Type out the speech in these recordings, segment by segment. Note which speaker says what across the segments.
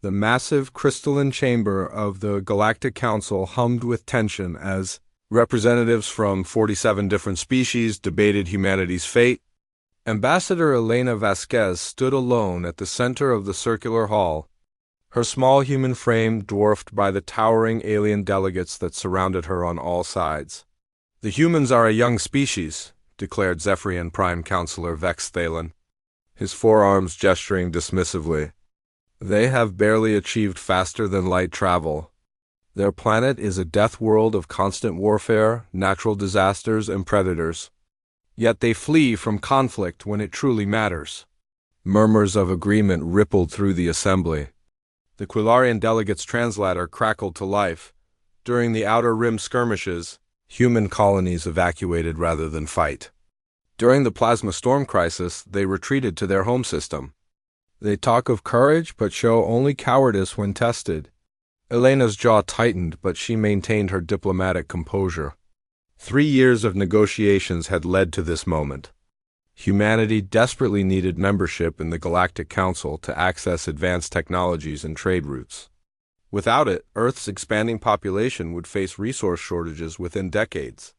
Speaker 1: The massive crystalline chamber of the Galactic Council hummed with tension as representatives from 47 different species debated humanity's fate. Ambassador Elena Vasquez stood alone at the center of the circular hall, her small human frame dwarfed by the towering alien delegates that surrounded her on all sides. "The humans are a young species," declared Zephyrian Prime Counselor Vex Thalen, his forearms gesturing dismissively. "They have barely achieved faster-than-light travel. Their planet is a death world of constant warfare, natural disasters, and predators. Yet they flee from conflict when it truly matters." Murmurs of agreement rippled through the assembly. The Quillarian delegate's translator crackled to life. During the Outer Rim skirmishes, human colonies evacuated rather than fight. During the plasma storm crisis, they retreated to their home system. They talk of courage but show only cowardice when tested. Elena's jaw tightened, but she maintained her diplomatic composure. 3 years of negotiations had led to this moment. Humanity desperately needed membership in the Galactic Council to access advanced technologies and trade routes. Without it, Earth's expanding population would face resource shortages within decades.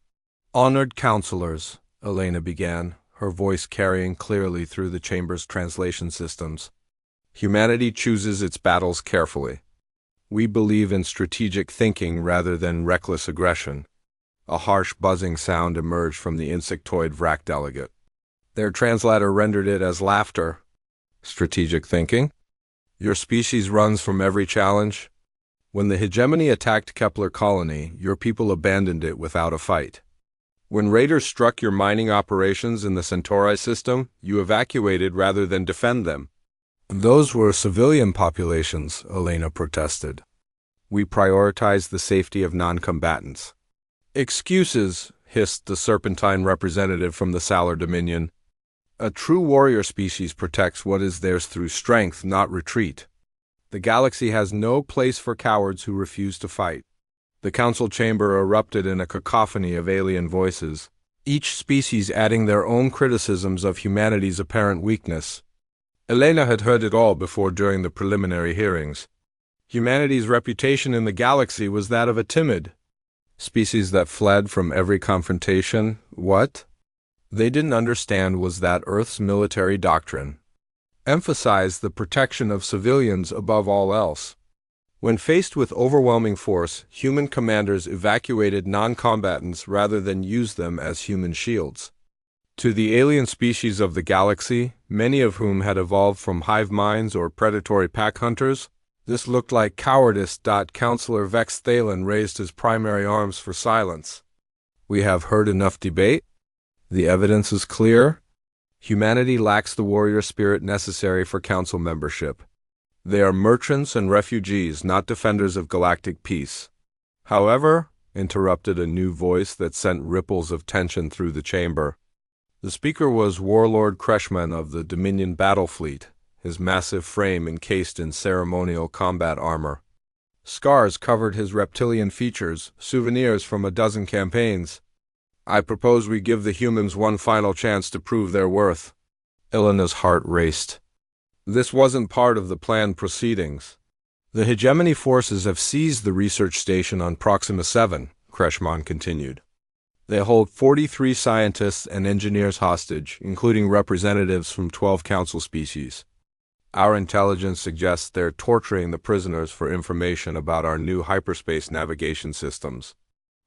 Speaker 1: "Honored counselors," Elena began, her voice carrying clearly through the chamber's translation systems. "Humanity chooses its battles carefully. We believe in strategic thinking rather than reckless aggression." A harsh buzzing sound emerged from the insectoid Vrak delegate. Their translator rendered it as laughter. "Strategic thinking? Your species runs from every challenge. When the hegemony attacked Kepler Colony, your people abandoned it without a fight. When raiders struck your mining operations in the Centauri system, you evacuated rather than defend them." "Those were civilian populations," Elena protested. "We prioritized the safety of non-combatants." "Excuses," hissed the serpentine representative from the Salar Dominion. "A true warrior species protects what is theirs through strength, not retreat. The galaxy has no place for cowards who refuse to fight." The council chamber erupted in a cacophony of alien voices, each species adding their own criticisms of humanity's apparent weakness. Elena had heard it all before during the preliminary hearings. Humanity's reputation in the galaxy was that of a timid species that fled from every confrontation. What they didn't understand was that Earth's military doctrine emphasized the protection of civilians above all else. When faced with overwhelming force, human commanders evacuated non-combatants rather than used them as human shields. To the alien species of the galaxy, many of whom had evolved from hive minds or predatory pack hunters, this looked like cowardice. Counselor Vex Thalen raised his primary arms for silence. "We have heard enough debate. The evidence is clear. Humanity lacks the warrior spirit necessary for council membership. They are merchants and refugees, not defenders of galactic peace." "However," interrupted a new voice that sent ripples of tension through the chamber. The speaker was Warlord Kreshman of the Dominion Battle Fleet, his massive frame encased in ceremonial combat armor. Scars covered his reptilian features, souvenirs from a dozen campaigns. "I propose we give the humans one final chance to prove their worth." Elena's heart raced. This wasn't part of the planned proceedings. "The hegemony forces have seized the research station on Proxima 7, Kreshman continued. "They hold 43 scientists and engineers hostage, including representatives from 12 council species. Our intelligence suggests they're torturing the prisoners for information about our new hyperspace navigation systems."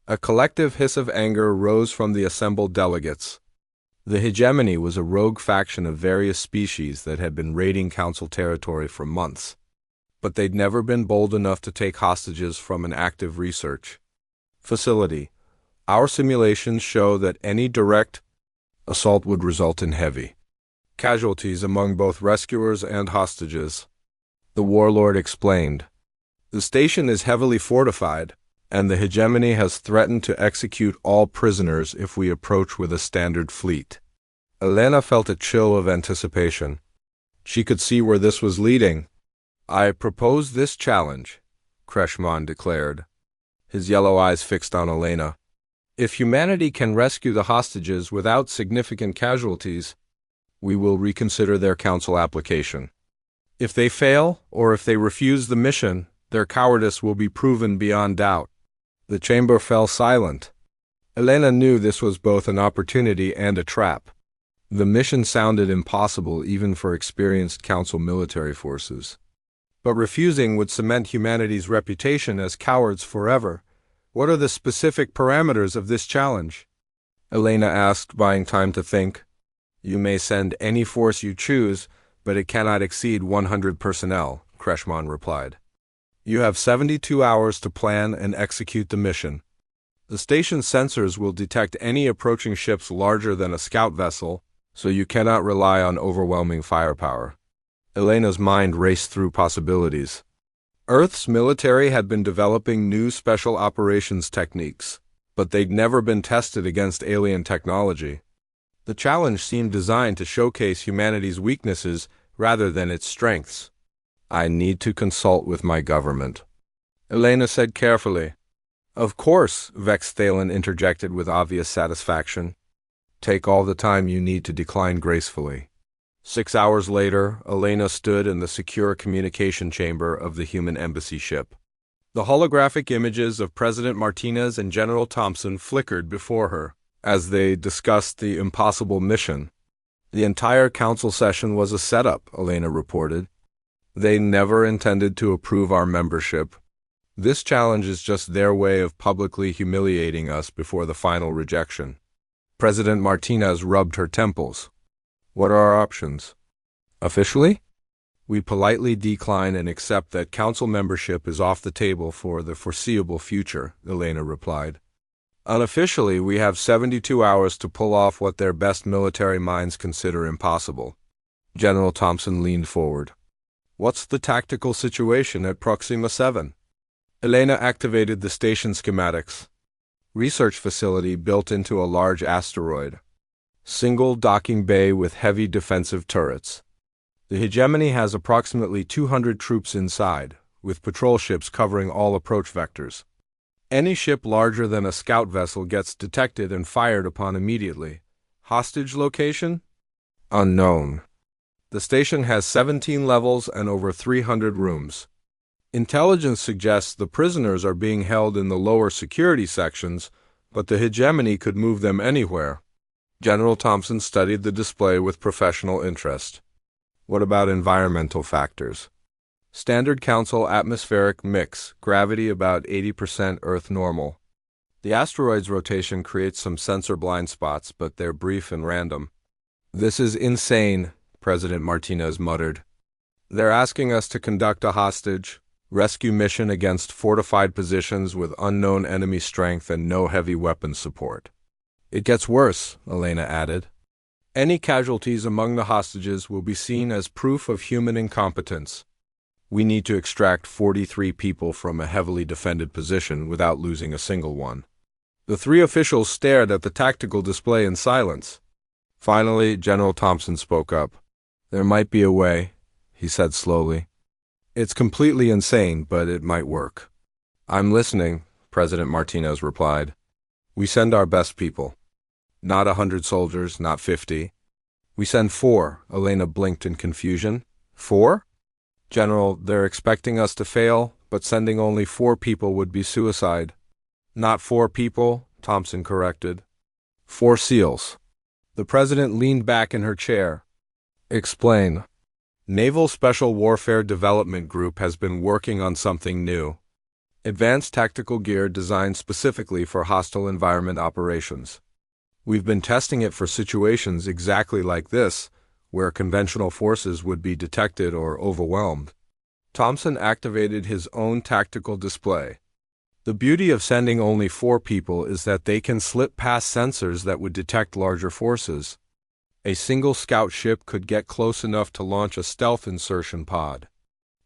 Speaker 1: A collective hiss of anger rose from the assembled delegates. The hegemony was a rogue faction of various species that had been raiding council territory for months, but they'd never been bold enough to take hostages from an active research facility. "Our simulations show that any direct assault would result in heavy casualties among both rescuers and hostages," the warlord explained. "The station is heavily fortified, and the hegemony has threatened to execute all prisoners if we approach with a standard fleet." Elena felt a chill of anticipation. She could see where this was leading. "I propose this challenge," Kreshman declared, his yellow eyes fixed on Elena. "If humanity can rescue the hostages without significant casualties, we will reconsider their council application." If they fail, or if they refuse the mission, their cowardice will be proven beyond doubt. The chamber fell silent. Elena knew this was both an opportunity and a trap. The mission sounded impossible even for experienced Council military forces. But refusing would cement humanity's reputation as cowards forever. What are the specific parameters of this challenge? Elena asked, buying time to think. You may send any force you choose, but it cannot exceed 100 personnel, Kreshman replied. You have 72 hours to plan and execute the mission. The station's sensors will detect any approaching ships larger than a scout vessel, so you cannot rely on overwhelming firepower. Elena's mind raced through possibilities. Earth's military had been developing new special operations techniques, but they'd never been tested against alien technology. The challenge seemed designed to showcase humanity's weaknesses rather than its strengths. I need to consult with my government, Elena said carefully. Of course, Vex Thalen interjected with obvious satisfaction. Take all the time you need to decline gracefully. 6 hours later, Elena stood in the secure communication chamber of the human embassy ship. The holographic images of President Martinez and General Thompson flickered before her as they discussed the impossible mission. The entire council session was a setup, Elena reported. They never intended to approve our membership. This challenge is just their way of publicly humiliating us before the final rejection. President Martinez rubbed her temples. What are our options? Officially? We politely decline and accept that council membership is off the table for the foreseeable future, Elena replied. Unofficially, we have 72 hours to pull off what their best military minds consider impossible. General Thompson leaned forward. What's the tactical situation at Proxima 7? Elena activated the station schematics. Research facility built into a large asteroid. Single docking bay with heavy defensive turrets. The hegemony has approximately 200 troops inside, with patrol ships covering all approach vectors. Any ship larger than a scout vessel gets detected and fired upon immediately. Hostage location? Unknown. The station has 17 levels and over 300 rooms. Intelligence suggests the prisoners are being held in the lower security sections, but the hegemony could move them anywhere. General Thompson studied the display with professional interest. What about environmental factors? Standard Council atmospheric mix, gravity about 80% Earth normal. The asteroid's rotation creates some sensor blind spots, but they're brief and random. This is insane, President Martinez muttered. They're asking us to conduct a hostage rescue mission against fortified positions with unknown enemy strength and no heavy weapons support. It gets worse, Elena added. Any casualties among the hostages will be seen as proof of human incompetence. We need to extract 43 people from a heavily defended position without losing a single one. The three officials stared at the tactical display in silence. Finally, General Thompson spoke up. There might be a way, he said slowly. It's completely insane, but it might work. I'm listening, President Martinez replied. We send our best people. Not 100 soldiers, not 50. We send 4, Elena blinked in confusion. 4? General, they're expecting us to fail, but sending only 4 people would be suicide. Not 4 people, Thompson corrected. 4 SEALs. The president leaned back in her chair. Explain. Naval Special Warfare Development Group has been working on something new. Advanced tactical gear designed specifically for hostile environment operations. We've been testing it for situations exactly like this, where conventional forces would be detected or overwhelmed. Thompson activated his own tactical display. The beauty of sending only 4 people is that they can slip past sensors that would detect larger forces. A single scout ship could get close enough to launch a stealth insertion pod.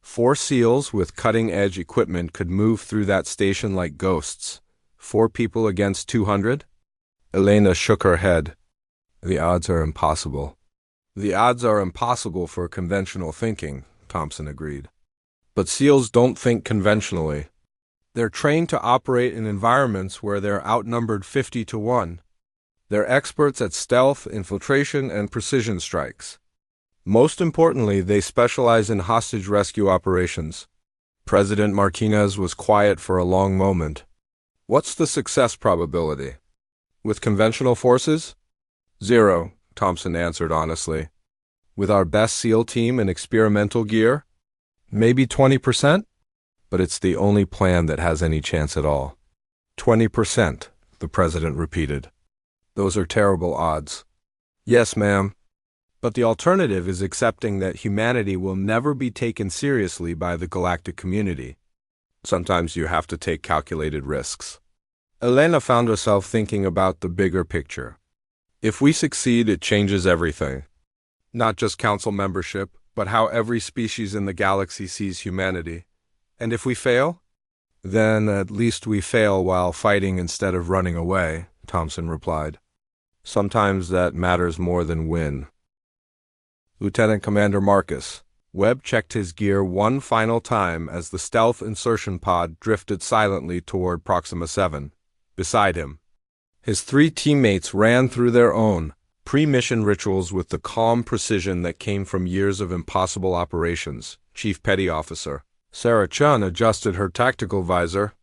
Speaker 1: 4 SEALs with cutting-edge equipment could move through that station like ghosts. 4 people against 200? Elena shook her head. The odds are impossible. The odds are impossible for conventional thinking, Thompson agreed. But SEALs don't think conventionally. They're trained to operate in environments where they're outnumbered 50 to 1. They're experts at stealth, infiltration, and precision strikes. Most importantly, they specialize in hostage rescue operations. President Martinez was quiet for a long moment. What's the success probability? With conventional forces? 0, Thompson answered honestly. With our best SEAL team and experimental gear? Maybe 20%? But it's the only plan that has any chance at all. 20%, the president repeated. Those are terrible odds. Yes, ma'am. But the alternative is accepting that humanity will never be taken seriously by the galactic community. Sometimes you have to take calculated risks. Elena found herself thinking about the bigger picture. If we succeed, it changes everything. Not just council membership, but how every species in the galaxy sees humanity. And if we fail? Then at least we fail while fighting instead of running away, Thompson replied. Sometimes that matters more than win. Lieutenant Commander Marcus. Webb checked his gear one final time as the stealth insertion pod drifted silently toward Proxima 7. Beside him, his 3 teammates ran through their own pre-mission rituals with the calm precision that came from years of impossible operations. Chief Petty Officer Sarah Chun adjusted her tactical visor.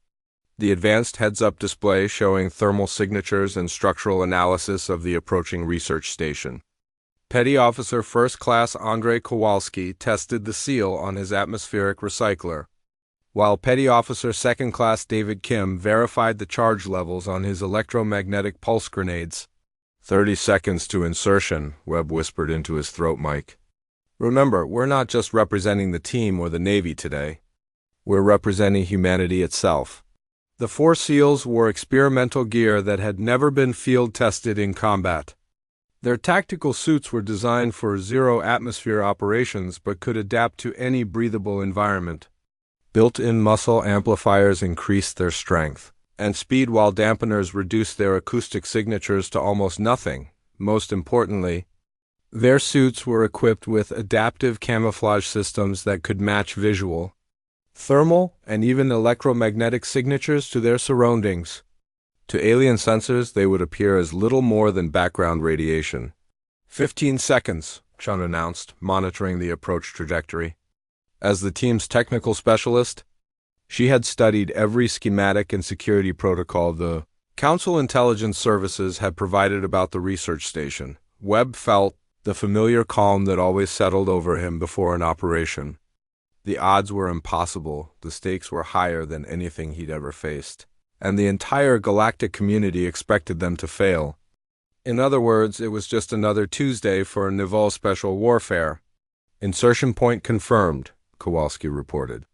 Speaker 1: The advanced heads-up display showing thermal signatures and structural analysis of the approaching research station. Petty Officer First Class Andrei Kowalski tested the seal on his atmospheric recycler, while Petty Officer Second Class David Kim verified the charge levels on his electromagnetic pulse grenades. 30 seconds to insertion, Webb whispered into his throat mic. Remember, we're not just representing the team or the Navy today. We're representing humanity itself. The 4 SEALs wore experimental gear that had never been field-tested in combat. Their tactical suits were designed for zero-atmosphere operations but could adapt to any breathable environment. Built-in muscle amplifiers increased their strength and speed while dampeners reduced their acoustic signatures to almost nothing. Most importantly, their suits were equipped with adaptive camouflage systems that could match visual, thermal, and even electromagnetic signatures to their surroundings. To alien sensors, they would appear as little more than background radiation. 15 seconds, Chun announced, monitoring the approach trajectory. As the team's technical specialist, she had studied every schematic and security protocol the Council Intelligence Services had provided about the research station. Webb felt the familiar calm that always settled over him before an operation. The odds were impossible, the stakes were higher than anything he'd ever faced, and the entire galactic community expected them to fail. In other words, it was just another Tuesday for naval special warfare. Insertion point confirmed, Kowalski reported.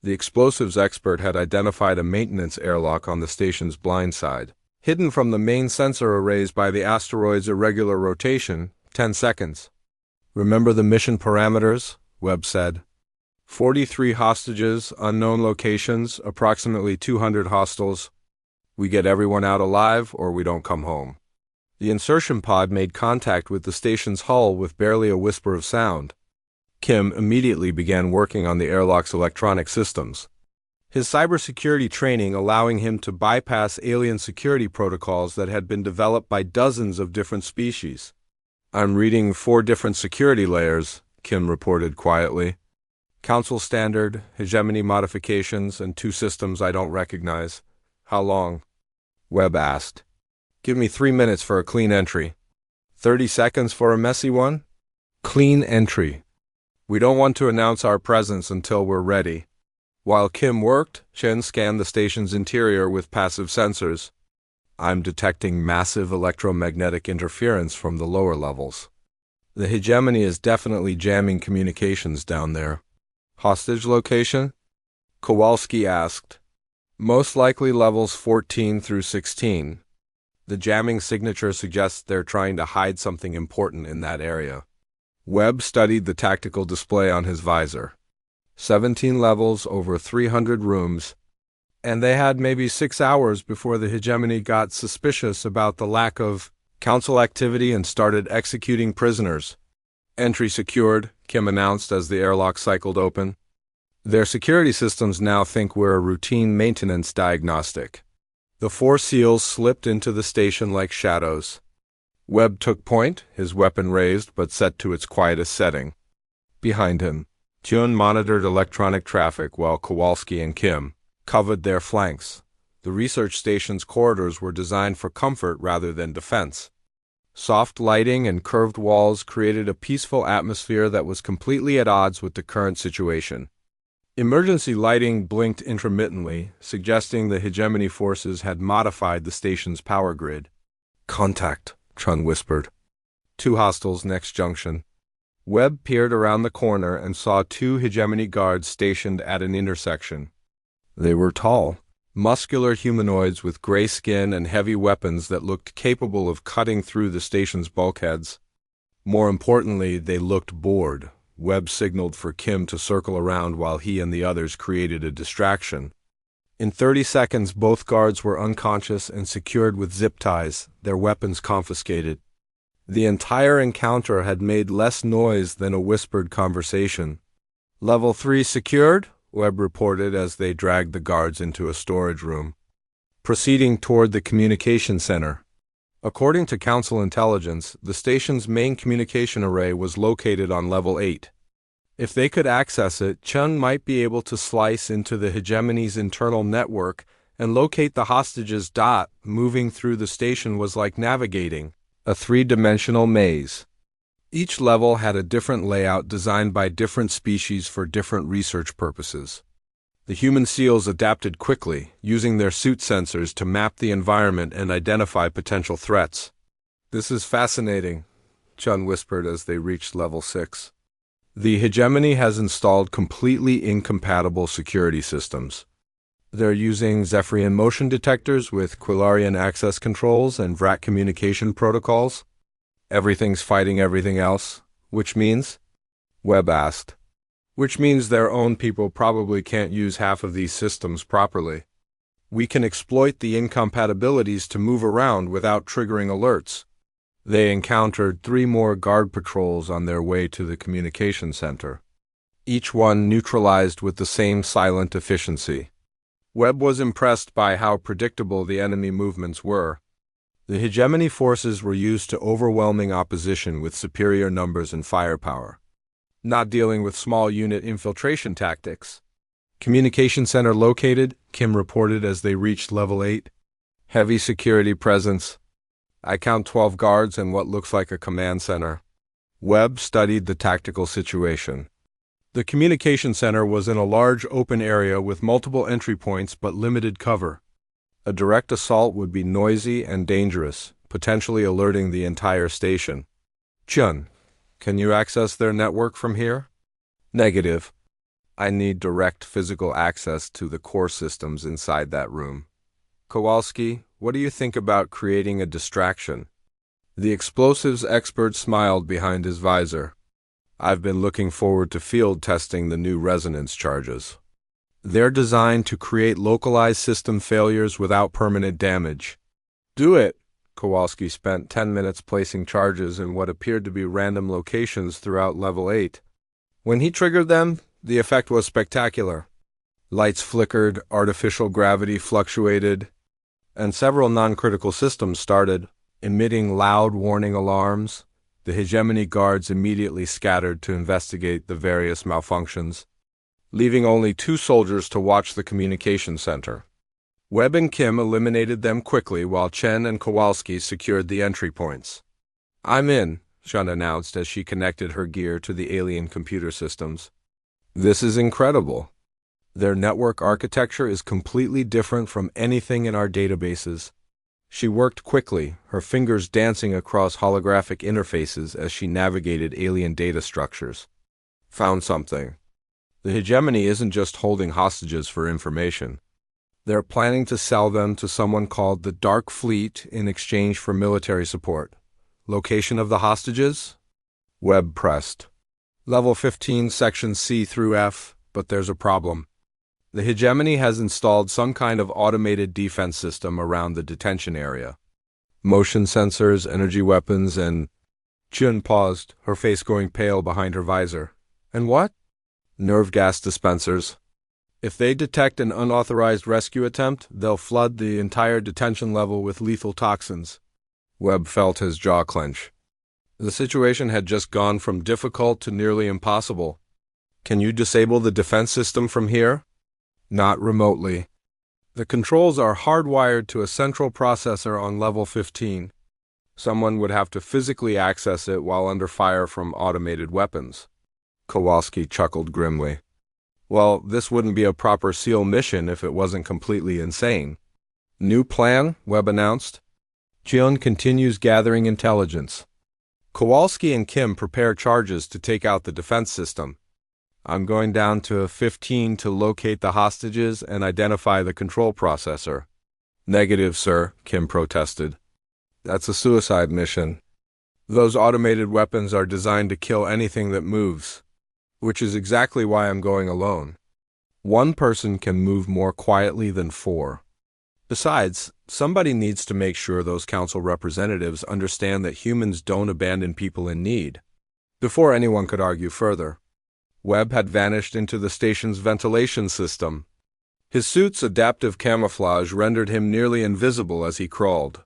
Speaker 1: The explosives expert had identified a maintenance airlock on the station's blind side, hidden from the main sensor arrays by the asteroid's irregular rotation. 10 seconds. Remember the mission parameters? Webb said. 43 hostages, unknown locations, approximately 200 hostiles. We get everyone out alive or we don't come home. The insertion pod made contact with the station's hull with barely a whisper of sound. Kim immediately began working on the airlock's electronic systems, his cybersecurity training allowing him to bypass alien security protocols that had been developed by dozens of different species. I'm reading 4 different security layers, Kim reported quietly. Council standard, hegemony modifications, and 2 systems I don't recognize. How long? Webb asked. Give me 3 minutes for a clean entry. 30 seconds for a messy one? Clean entry. We don't want to announce our presence until we're ready. While Kim worked, Chen scanned the station's interior with passive sensors. I'm detecting massive electromagnetic interference from the lower levels. The hegemony is definitely jamming communications down there. Hostage location? Kowalski asked. Most likely levels 14 through 16. The jamming signature suggests they're trying to hide something important in that area. Webb studied the tactical display on his visor. 17 levels, over 300 rooms, and they had maybe 6 hours before the hegemony got suspicious about the lack of council activity and started executing prisoners. Entry secured, Kim announced as the airlock cycled open. Their security systems now think we're a routine maintenance diagnostic. The 4 SEALs slipped into the station like shadows. Webb took point, his weapon raised but set to its quietest setting. Behind him, Chun monitored electronic traffic while Kowalski and Kim covered their flanks. The research station's corridors were designed for comfort rather than defense. Soft lighting and curved walls created a peaceful atmosphere that was completely at odds with the current situation. Emergency lighting blinked intermittently, suggesting the hegemony forces had modified the station's power grid. "Contact," Chun whispered. "Two hostiles next junction." Webb peered around the corner and saw two hegemony guards stationed at an intersection. They were tall, muscular humanoids with gray skin and heavy weapons that looked capable of cutting through the station's bulkheads. More importantly, they looked bored. Webb signaled for Kim to circle around while he and the others created a distraction. In 30 seconds, both guards were unconscious and secured with zip ties, their weapons confiscated. The entire encounter had made less noise than a whispered conversation. "Level 3 secured," Webb reported as they dragged the guards into a storage room. Proceeding toward the communication center. According to Council intelligence, the station's main communication array was located on level 8. If they could access it, Chun might be able to slice into the hegemony's internal network and locate the hostages. Moving through the station was like navigating a three-dimensional maze. Each level had a different layout designed by different species for different research purposes. The human SEALs adapted quickly, using their suit sensors to map the environment and identify potential threats. "This is fascinating," Chun whispered as they reached level 6. "The hegemony has installed completely incompatible security systems. They're using Zephyrian motion detectors with Quillarian access controls and VRAC communication protocols. Everything's fighting everything else, which means?" Webb asked. "Which means their own people probably can't use half of these systems properly. We can exploit the incompatibilities to move around without triggering alerts." They encountered 3 more guard patrols on their way to the communication center, each one neutralized with the same silent efficiency. Webb was impressed by how predictable the enemy movements were. The hegemony forces were used to overwhelming opposition with superior numbers and firepower, not dealing with small unit infiltration tactics. "Communication center located," Kim reported as they reached level 8. "Heavy security presence. I count 12 guards and what looks like a command center." Webb studied the tactical situation. The communication center was in a large open area with multiple entry points but limited cover. A direct assault would be noisy and dangerous, potentially alerting the entire station. "Chun, can you access their network from here?" "Negative. I need direct physical access to the core systems inside that room." "Kowalski, what do you think about creating a distraction?" The explosives expert smiled behind his visor. "I've been looking forward to field testing the new resonance charges. They're designed to create localized system failures without permanent damage." "Do it." Kowalski spent 10 minutes placing charges in what appeared to be random locations throughout level 8. When he triggered them, the effect was spectacular. Lights flickered, artificial gravity fluctuated, and several non-critical systems started emitting loud warning alarms. The hegemony guards immediately scattered to investigate the various malfunctions, leaving only 2 soldiers to watch the communication center. Webb and Kim eliminated them quickly while Chen and Kowalski secured the entry points. "I'm in," Chun announced as she connected her gear to the alien computer systems. "This is incredible. Their network architecture is completely different from anything in our databases." She worked quickly, her fingers dancing across holographic interfaces as she navigated alien data structures. "Found something. The hegemony isn't just holding hostages for information. They're planning to sell them to someone called the Dark Fleet in exchange for military support. Location of the hostages?" Webb pressed. "Level 15, Section C through F, but there's a problem. The hegemony has installed some kind of automated defense system around the detention area. Motion sensors, energy weapons, and—" Chun paused, her face going pale behind her visor. "And what?" "Nerve gas dispensers. If they detect an unauthorized rescue attempt, they'll flood the entire detention level with lethal toxins. Webb felt his jaw clench. The situation had just gone from difficult to nearly impossible. Can you disable the defense system from here? Not remotely. The controls are hardwired to a central processor on level 15. Someone would have to physically access it while under fire from automated weapons. Kowalski chuckled grimly. Well, this wouldn't be a proper SEAL mission if it wasn't completely insane. New plan, Webb announced. Cheon continues gathering intelligence. Kowalski and Kim prepare charges to take out the defense system. I'm going down to 15 to locate the hostages and identify the control processor. Negative, sir, Kim protested. That's a suicide mission. Those automated weapons are designed to kill anything that moves, which is exactly why I'm going alone. One person can move more quietly than four. Besides, somebody needs to make sure those council representatives understand that humans don't abandon people in need. Before anyone could argue further, Webb had vanished into the station's ventilation system. His suit's adaptive camouflage rendered him nearly invisible as he crawled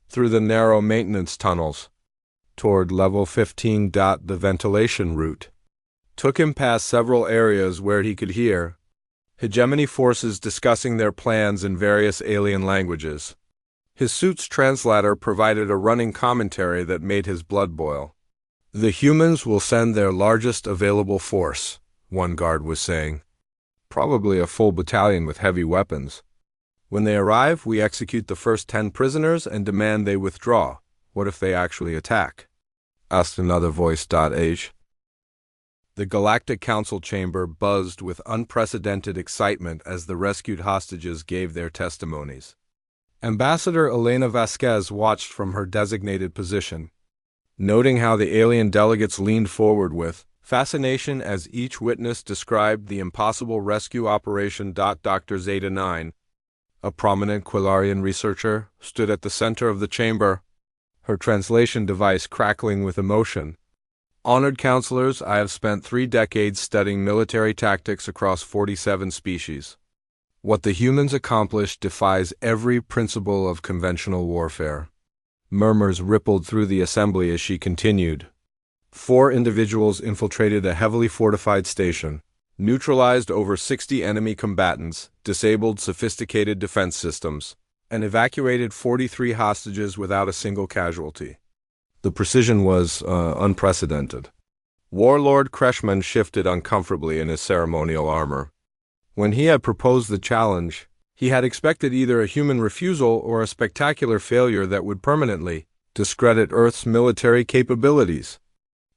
Speaker 1: through the narrow maintenance tunnels toward level 15. The ventilation route took him past several areas where he could hear hegemony forces discussing their plans in various alien languages. His suit's translator provided a running commentary that made his blood boil. The humans will send their largest available force, one guard was saying. Probably a full battalion with heavy weapons. When they arrive, we execute the first 10 prisoners and demand they withdraw. What if they actually attack? Asked another voice. Age. The Galactic Council chamber buzzed with unprecedented excitement as the rescued hostages gave their testimonies. Ambassador Elena Vasquez watched from her designated position, noting how the alien delegates leaned forward with fascination as each witness described the impossible rescue operation. Dr. Zeta-9, a prominent Quillarian researcher, stood at the center of the chamber, her translation device crackling with emotion. Honored counselors, I have spent 3 decades studying military tactics across 47 species. What the humans accomplished defies every principle of conventional warfare. Murmurs rippled through the assembly as she continued. 4 individuals infiltrated a heavily fortified station, neutralized over 60 enemy combatants, disabled sophisticated defense systems, and evacuated 43 hostages without a single casualty. The precision was unprecedented. Warlord Kreshman shifted uncomfortably in his ceremonial armor. When he had proposed the challenge, he had expected either a human refusal or a spectacular failure that would permanently discredit Earth's military capabilities.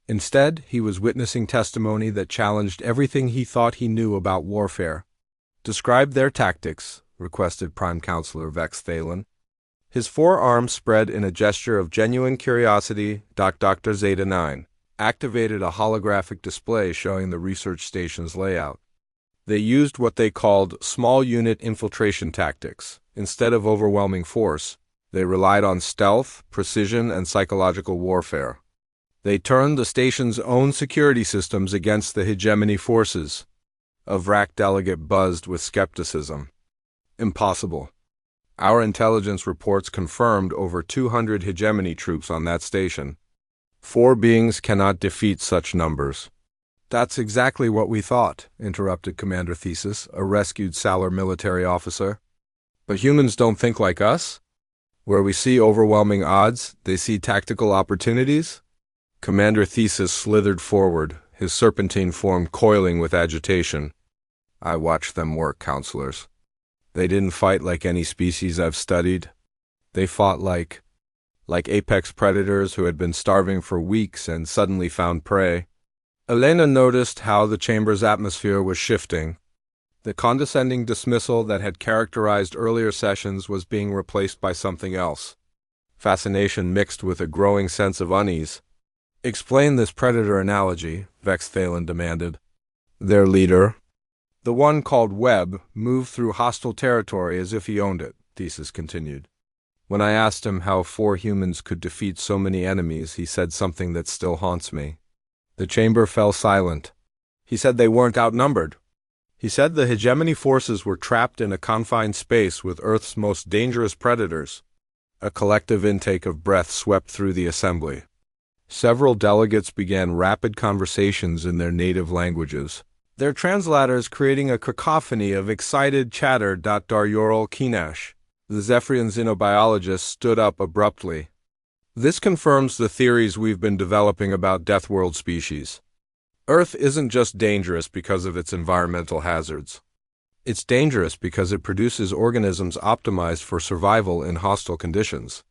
Speaker 1: Instead, he was witnessing testimony that challenged everything he thought he knew about warfare. Describe their tactics, requested Prime Counselor Vex Thalen. His forearm spread in a gesture of genuine curiosity. Dr. Zeta-9 activated a holographic display showing the research station's layout. They used what they called small unit infiltration tactics. Instead of overwhelming force, they relied on stealth, precision, and psychological warfare. They turned the station's own security systems against the hegemony forces. A VRAC delegate buzzed with skepticism. Impossible. Our intelligence reports confirmed over 200 hegemony troops on that station. 4 beings cannot defeat such numbers. That's exactly what we thought, interrupted Commander Thesis, a rescued Salar military officer. But humans don't think like us? Where we see overwhelming odds, they see tactical opportunities? Commander Thesis slithered forward, his serpentine form coiling with agitation. I watched them work, counselors. They didn't fight like any species I've studied. They fought like apex predators who had been starving for weeks and suddenly found prey. Elena noticed how the chamber's atmosphere was shifting. The condescending dismissal that had characterized earlier sessions was being replaced by something else. Fascination mixed with a growing sense of unease. Explain this predator analogy, Vex Thalen demanded. Their leader, the one called Webb, moved through hostile territory as if he owned it, Thesis continued. When I asked him how 4 humans could defeat so many enemies, he said something that still haunts me. The chamber fell silent. He said they weren't outnumbered. He said the hegemony forces were trapped in a confined space with Earth's most dangerous predators. A collective intake of breath swept through the assembly. Several delegates began rapid conversations in their native languages, their translators creating a cacophony of excited chatter. Dr. Yoral Kinash, the Zephyrian xenobiologist, stood up abruptly. This confirms the theories we've been developing about Death World species. Earth isn't just dangerous because of its environmental hazards. It's dangerous because it produces organisms optimized for survival in hostile conditions.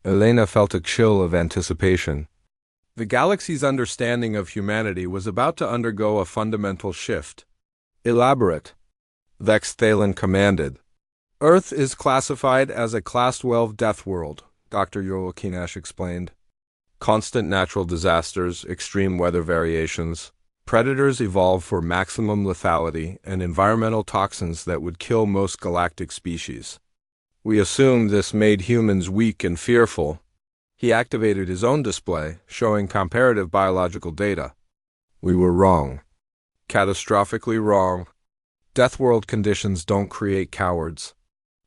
Speaker 1: Elena felt a chill of anticipation. The galaxy's understanding of humanity was about to undergo a fundamental shift. Elaborate. Vex Thalen commanded. Earth is classified as a Class 12 death world, Dr. Yoral Kinash explained. Constant natural disasters, extreme weather variations. Predators evolve for maximum lethality and environmental toxins that would kill most galactic species. We assumed this made humans weak and fearful. He activated his own display, showing comparative biological data. We were wrong. Catastrophically wrong. Death World conditions don't create cowards.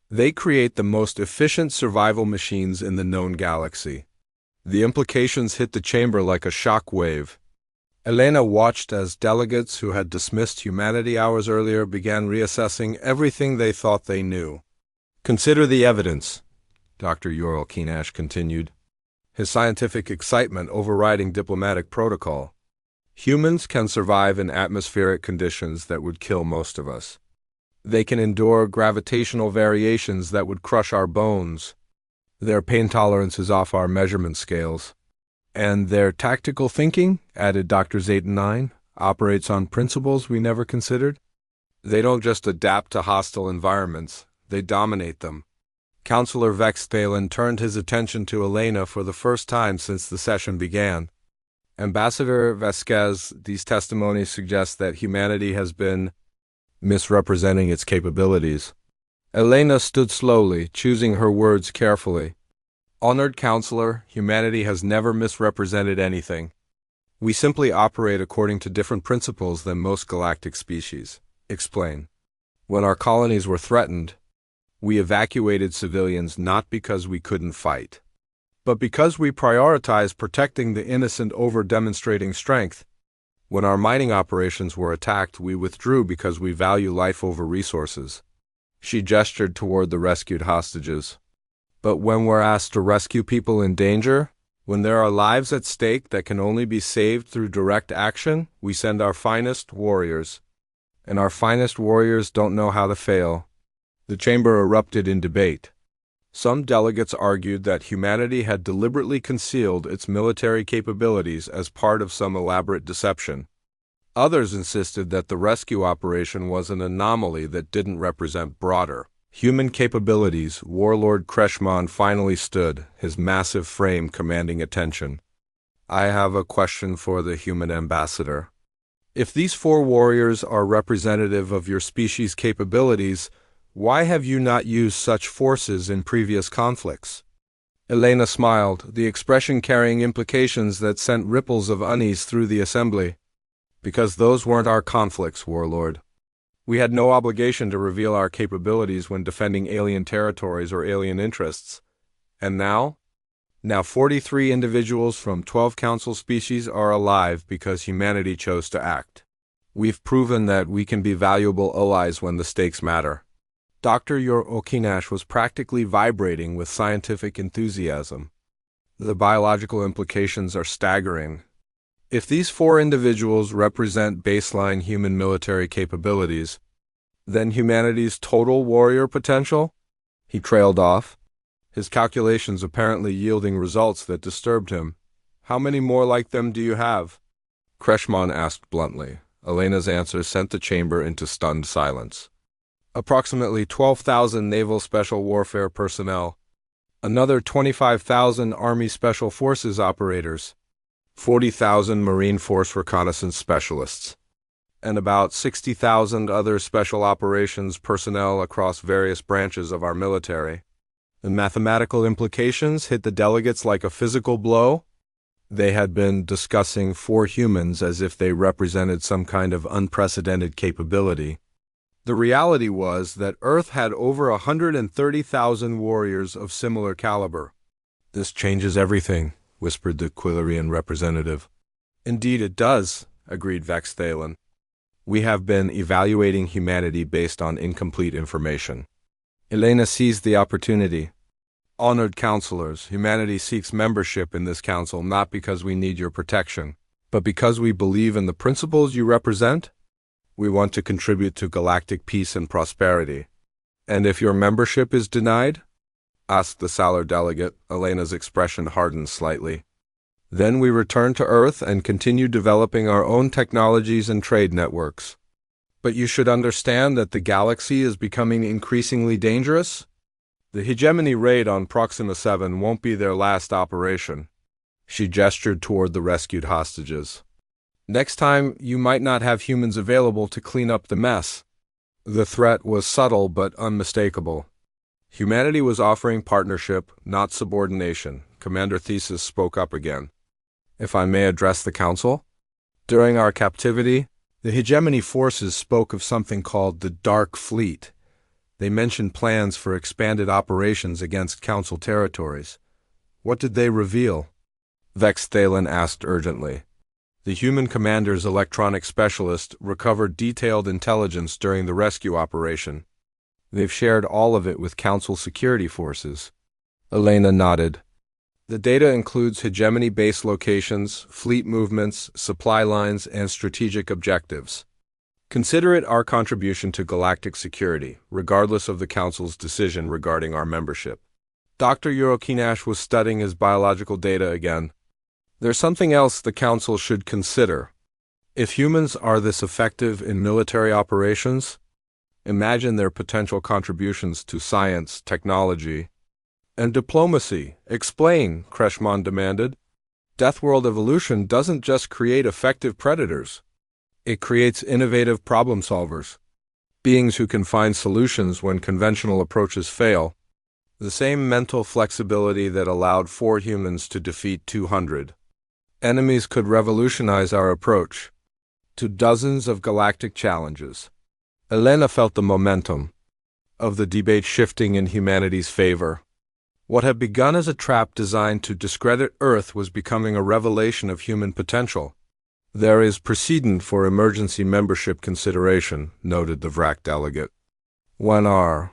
Speaker 1: They create the most efficient survival machines in the known galaxy. The implications hit the chamber like a shock wave. Elena watched as delegates who had dismissed humanity hours earlier began reassessing everything they thought they knew. Consider the evidence, Dr. Yoral Kinash continued, his scientific excitement overriding diplomatic protocol. Humans can survive in atmospheric conditions that would kill most of us. They can endure gravitational variations that would crush our bones. Their pain tolerance is off our measurement scales. And their tactical thinking, added Dr. Zayton-9, operates on principles we never considered. They don't just adapt to hostile environments, they dominate them. Counselor Vex Thalen turned his attention to Elena for the first time since the session began. Ambassador Vasquez, these testimonies suggest that humanity has been misrepresenting its capabilities. Elena stood slowly, choosing her words carefully. Honored Counselor, humanity has never misrepresented anything. We simply operate according to different principles than most galactic species. Explain. When our colonies were threatened, we evacuated civilians not because we couldn't fight, but because we prioritized protecting the innocent over demonstrating strength. When our mining operations were attacked, we withdrew because we value life over resources. She gestured toward the rescued hostages. But when we're asked to rescue people in danger, when there are lives at stake that can only be saved through direct action, we send our finest warriors. And our finest warriors don't know how to fail. The chamber erupted in debate. Some delegates argued that humanity had deliberately concealed its military capabilities as part of some elaborate deception. Others insisted that the rescue operation was an anomaly that didn't represent broader human capabilities. Warlord Kreshman finally stood, his massive frame commanding attention. I have a question for the human ambassador. If these 4 warriors are representative of your species' capabilities, why have you not used such forces in previous conflicts? Elena smiled, the expression carrying implications that sent ripples of unease through the assembly. Because those weren't our conflicts, Warlord. We had no obligation to reveal our capabilities when defending alien territories or alien interests. And now? Now 43 individuals from 12 Council species are alive because humanity chose to act. We've proven that we can be valuable allies when the stakes matter. Dr. Yoral Kinash was practically vibrating with scientific enthusiasm. The biological implications are staggering. If these 4 individuals represent baseline human military capabilities, then humanity's total warrior potential? He trailed off, his calculations apparently yielding results that disturbed him. How many more like them do you have? Kreshman asked bluntly. Elena's answer sent the chamber into stunned silence. Approximately 12,000 Naval Special Warfare personnel, another 25,000 Army Special Forces operators, 40,000 Marine Force reconnaissance specialists, and about 60,000 other special operations personnel across various branches of our military. The mathematical implications hit the delegates like a physical blow. They had been discussing 4 humans as if they represented some kind of unprecedented capability. The reality was that Earth had over 130,000 warriors of similar caliber. "This changes everything," whispered the Quillarian representative. "Indeed it does," agreed Vexthalen. "We have been evaluating humanity based on incomplete information." Elena seized the opportunity. "Honored counselors, humanity seeks membership in this council not because we need your protection, but because we believe in the principles you represent. We want to contribute to galactic peace and prosperity." "And if your membership is denied?" asked the Salar delegate. Elena's expression hardened slightly. "Then we return to Earth and continue developing our own technologies and trade networks." "But you should understand that the galaxy is becoming increasingly dangerous. The hegemony raid on Proxima 7 won't be their last operation." She gestured toward the rescued hostages. "Next time, you might not have humans available to clean up the mess." The threat was subtle but unmistakable. Humanity was offering partnership, not subordination. Commander Thesis spoke up again. "If I may address the Council? During our captivity, the hegemony forces spoke of something called the Dark Fleet. They mentioned plans for expanded operations against Council territories. What did they reveal?" Vexthalen asked urgently. "The human commander's electronic specialist recovered detailed intelligence during the rescue operation. They've shared all of it with Council security forces." Elena nodded. "The data includes hegemony base locations, fleet movements, supply lines, and strategic objectives. Consider it our contribution to galactic security, regardless of the Council's decision regarding our membership." Dr. Eurokinash was studying his biological data again. "There's something else the Council should consider. If humans are this effective in military operations, imagine their potential contributions to science, technology, and diplomacy." "Explain," Kreshman demanded. "Deathworld evolution doesn't just create effective predators. It creates innovative problem solvers, beings who can find solutions when conventional approaches fail. The same mental flexibility that allowed 4 humans to defeat 200 enemies could revolutionize our approach to dozens of galactic challenges." Elena felt the momentum of the debate shifting in humanity's favor. What had begun as a trap designed to discredit Earth was becoming a revelation of human potential. "There is precedent for emergency membership consideration," noted the VRAC delegate. "When our